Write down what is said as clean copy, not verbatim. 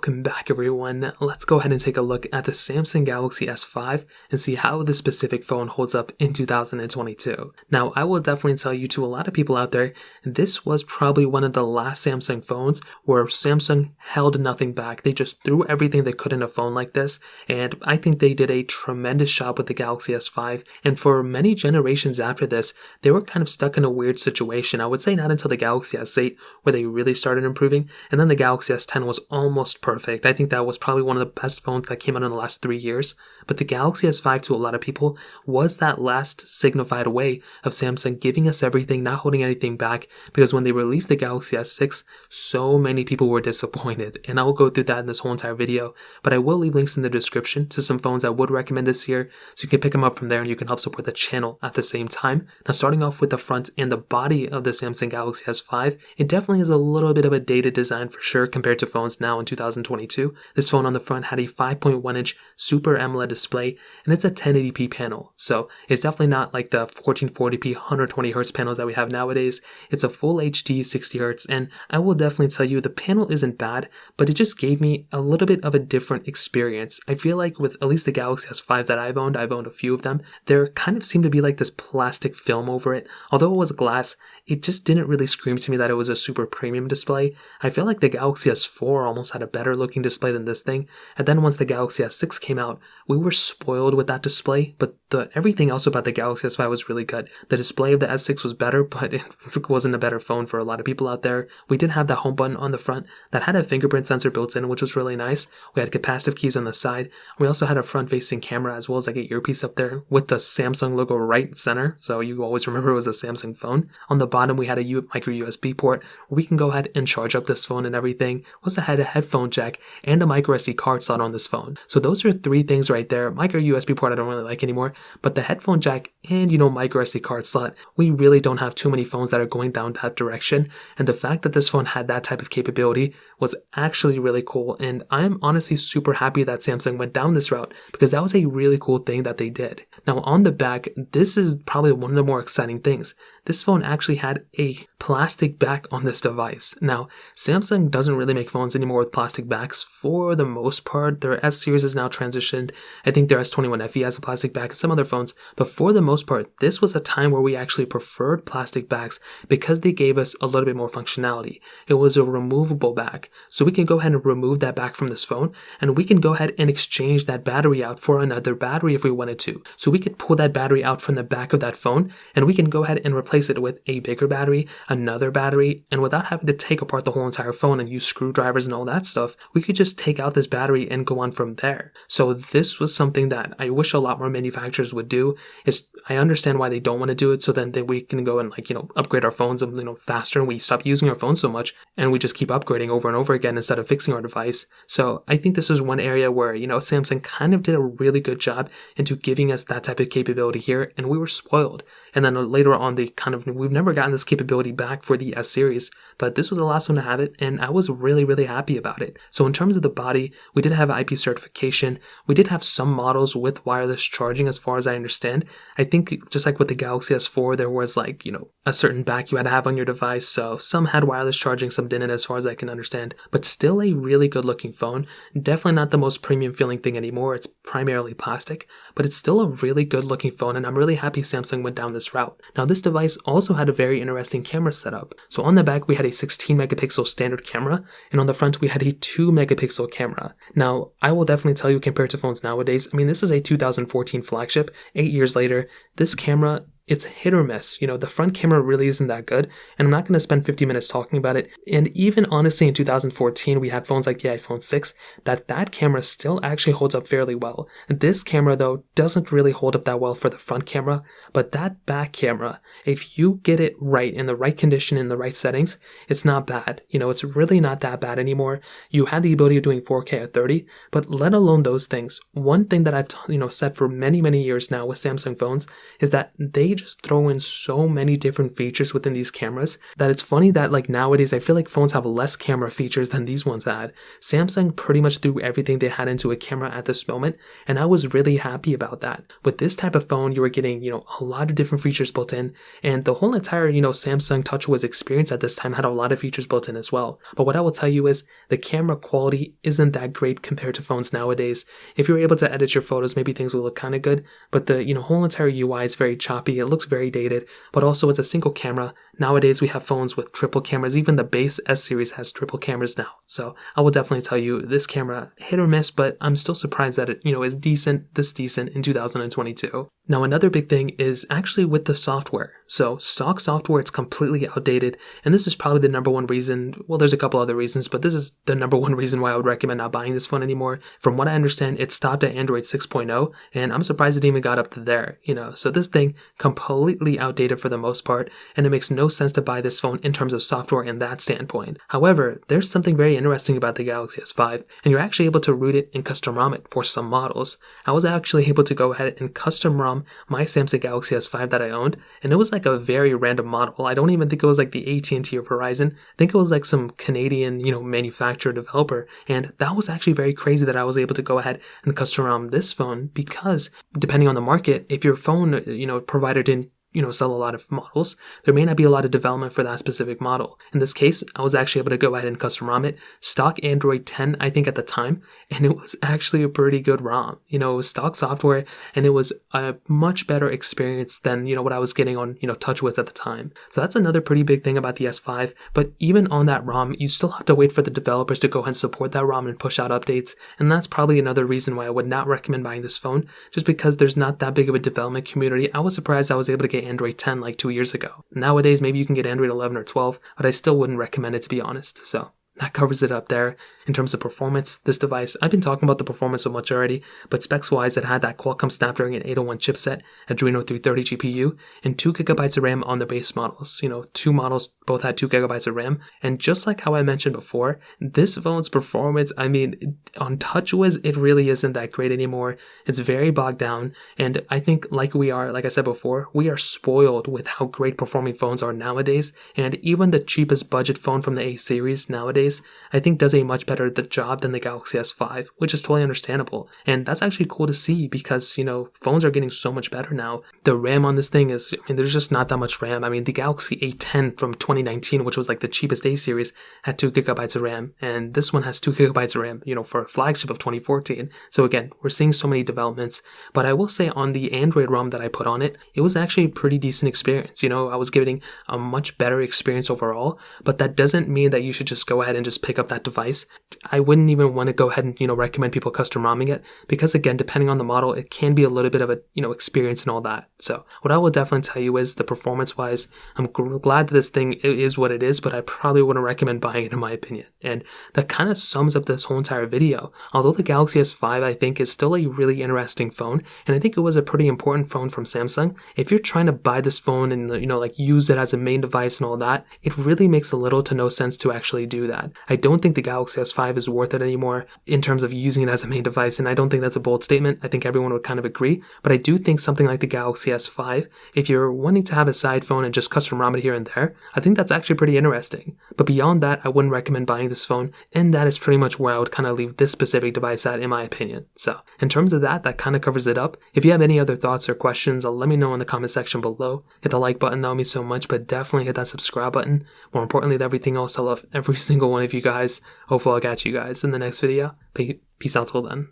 Welcome back everyone. Let's go ahead and take a look at the Samsung Galaxy S5 and see how this specific phone holds up in 2022. Now, I will definitely tell you, to a lot of people out there, this was probably one of the last Samsung phones where Samsung held nothing back. They just threw everything they could in a phone like this, and I think they did a tremendous job with the Galaxy S5, and for many generations after this, they were kind of stuck in a weird situation. I would say not until the Galaxy S8 where they really started improving, and then the Galaxy S10 was almost perfect. I think that was probably one of the best phones that came out in the last 3 years. But the Galaxy S5 to a lot of people was that last signified way of Samsung giving us everything, not holding anything back, because when they released the Galaxy S6, so many people were disappointed. And I will go through that in this whole entire video, but I will leave links in the description to some phones I would recommend this year, so you can pick them up from there and you can help support the channel at the same time. Now, starting off with the front and the body of the Samsung Galaxy S5, it definitely is a little bit of a dated design for sure compared to phones now in 2022. This phone on the front had a 5.1-inch Super AMOLED display, and it's a 1080p panel, so it's definitely not like the 1440p 120Hz panels that we have nowadays. It's a full HD 60Hz, and I will definitely tell you the panel isn't bad, but it just gave me a little bit of a different experience. I feel like with at least the Galaxy S5s that I've owned a few of them, there kind of seemed to be like this plastic film over it. Although it was glass, it just didn't really scream to me that it was a super premium display. I feel like the Galaxy S4 almost had a better looking display than this thing, and then once the Galaxy S6 came out, we were spoiled with that display, but everything else about the Galaxy S5 was really good. The display of the S6 was better, but it wasn't a better phone for a lot of people out there. We did have the home button on the front that had a fingerprint sensor built in, which was really nice. We had capacitive keys on the side. We also had a front-facing camera, as well as like an earpiece up there with the Samsung logo right center, so you always remember it was a Samsung phone. On the bottom, we had a micro USB port where we can go ahead and charge up this phone and everything. We also had a headphone jack and a micro SD card slot on this phone. So those are three things right there. Micro USB port I don't really like anymore, but the headphone jack and micro SD card slot, we really don't have too many phones that are going down that direction, and the fact that this phone had that type of capability was actually really cool, and I'm honestly super happy that Samsung went down this route, because that was a really cool thing that they did. Now on the back, this is probably one of the more exciting things. This phone actually had a plastic back on this device. Now, Samsung doesn't really make phones anymore with plastic backs for the most part. Their S series is now transitioned. I think their S21 FE has a plastic back and some other phones, but for the most part, this was a time where we actually preferred plastic backs because they gave us a little bit more functionality. It was a removable back, so we can go ahead and remove that back from this phone, and we can go ahead and exchange that battery out for another battery if we wanted to. So we could pull that battery out from the back of that phone, and we can go ahead and replace it with a bigger battery, another battery, and without having to take apart the whole entire phone and use screwdrivers and all that stuff, we could just take out this battery and go on from there. So this was something that I wish a lot more manufacturers would do. I understand why they don't want to do it, so then we can go and upgrade our phones faster, and we stop using our phones so much and we just keep upgrading over and over again instead of fixing our device. So I think this is one area where Samsung kind of did a really good job into giving us that type of capability here, and we were spoiled. And then later on, we've never gotten this capability back for the S series, but this was the last one to have it, and I was really, really happy about it. So in terms of the body, we did have IP certification. We did have some models with wireless charging, as far as I understand. I think just like with the Galaxy S4, there was a certain back you had to have on your device, so some had wireless charging, some didn't, as far as I can understand, but still a really good looking phone. Definitely not the most premium feeling thing anymore. It's primarily plastic, but it's still a really good looking phone, and I'm really happy Samsung went down this route. Now, this device also had a very interesting camera setup. So on the back, we had a 16 megapixel standard camera, and on the front, we had a 2 megapixel camera. Now, I will definitely tell you, compared to phones nowadays, this is a 2014 flagship. 8 years later, this camera, it's hit or miss. The front camera really isn't that good, and I'm not going to spend 50 minutes talking about it. And even honestly, in 2014, we had phones like the iPhone 6, that camera still actually holds up fairly well. This camera, though, doesn't really hold up that well for the front camera, but that back camera, if you get it right, in the right condition, in the right settings, it's not bad. It's really not that bad anymore. You had the ability of doing 4K at 30, but let alone those things, one thing that I've said for many, many years now with Samsung phones is that they they just throw in so many different features within these cameras that it's funny that like nowadays I feel like phones have less camera features than these ones had. Samsung pretty much threw everything they had into a camera at this moment, and I was really happy about that. With this type of phone, you were getting, a lot of different features built in, and the whole entire, Samsung TouchWiz experience at this time had a lot of features built in as well. But what I will tell you is the camera quality isn't that great compared to phones nowadays. If you're able to edit your photos, maybe things will look kind of good, but the, whole entire UI is very choppy. It looks very dated, but also it's a single camera. Nowadays we have phones with triple cameras. Even the base S series has triple cameras now. So I will definitely tell you this camera hit or miss, but I'm still surprised that it, is this decent in 2022. Now another big thing is actually with the software. So stock software, it's completely outdated, and this is probably the number one reason. Well, there's a couple other reasons, but this is the number one reason why I would recommend not buying this phone anymore. From what I understand, it stopped at Android 6.0, and I'm surprised it even got up to there, So this thing completely outdated for the most part, and it makes no sense to buy this phone in terms of software in that standpoint. However, there's something very interesting about the Galaxy S5, and you're actually able to root it and custom ROM it for some models. I was actually able to go ahead and custom ROM my Samsung Galaxy S5 that I owned, and it was like a very random model. I don't even think it was like the AT&T or Verizon. I think it was like some Canadian, manufacturer developer, and that was actually very crazy that I was able to go ahead and custom ROM this phone, because depending on the market, if your phone, provider didn't sell a lot of models, there may not be a lot of development for that specific model. In this case, I was actually able to go ahead and custom ROM it, stock Android 10, I think at the time, and it was actually a pretty good ROM. It was stock software, and it was a much better experience than, what I was getting on, TouchWiz at the time. So that's another pretty big thing about the S5, but even on that ROM, you still have to wait for the developers to go ahead and support that ROM and push out updates, and that's probably another reason why I would not recommend buying this phone, just because there's not that big of a development community. I was surprised I was able to get Android 10 like 2 years ago. Nowadays, maybe you can get Android 11 or 12, but I still wouldn't recommend it, to be honest. So that covers it up there. In terms of performance, this device, I've been talking about the performance so much already, but specs-wise, it had that Qualcomm Snapdragon 801 chipset, Adreno 330 GPU, and 2GB of RAM on the base models. Two models both had 2GB of RAM, and just like how I mentioned before, this phone's performance, on TouchWiz, it really isn't that great anymore. It's very bogged down, and I think like I said before, we are spoiled with how great performing phones are nowadays, and even the cheapest budget phone from the A series nowadays, I think does a much better job than the Galaxy S5, which is totally understandable. And that's actually cool to see because, phones are getting so much better now. The RAM on this thing is, there's just not that much RAM. The Galaxy A10 from 2019, which was like the cheapest A series, had 2GB of RAM, and this one has 2GB of RAM, for a flagship of 2014. So again, we're seeing so many developments, but I will say on the Android ROM that I put on it, it was actually a pretty decent experience. I was getting a much better experience overall, but that doesn't mean that you should just go ahead and just pick up that device. I wouldn't even want to go ahead and, recommend people custom ROMing it, because again, depending on the model, it can be a little bit of a, experience and all that. So what I will definitely tell you is the performance wise, I'm glad that this thing is what it is, but I probably wouldn't recommend buying it in my opinion. And that kind of sums up this whole entire video. Although the Galaxy S5, I think, is still a really interesting phone, and I think it was a pretty important phone from Samsung. If you're trying to buy this phone and, use it as a main device and all that, it really makes a little to no sense to actually do that. I don't think the Galaxy S5 is worth it anymore in terms of using it as a main device, and I don't think that's a bold statement. I think everyone would kind of agree, but I do think something like the Galaxy S5, if you're wanting to have a side phone and just custom ROM it here and there, I think that's actually pretty interesting. But beyond that, I wouldn't recommend buying this phone, and that is pretty much where I would kind of leave this specific device at, in my opinion. So in terms of that kind of covers it up. If you have any other thoughts or questions, let me know in the comment section below. Hit the like button, that would mean so much, but definitely hit that subscribe button. More importantly than everything else, I love every single one of you guys. Hopefully I'll catch you guys in the next video. Peace out till then.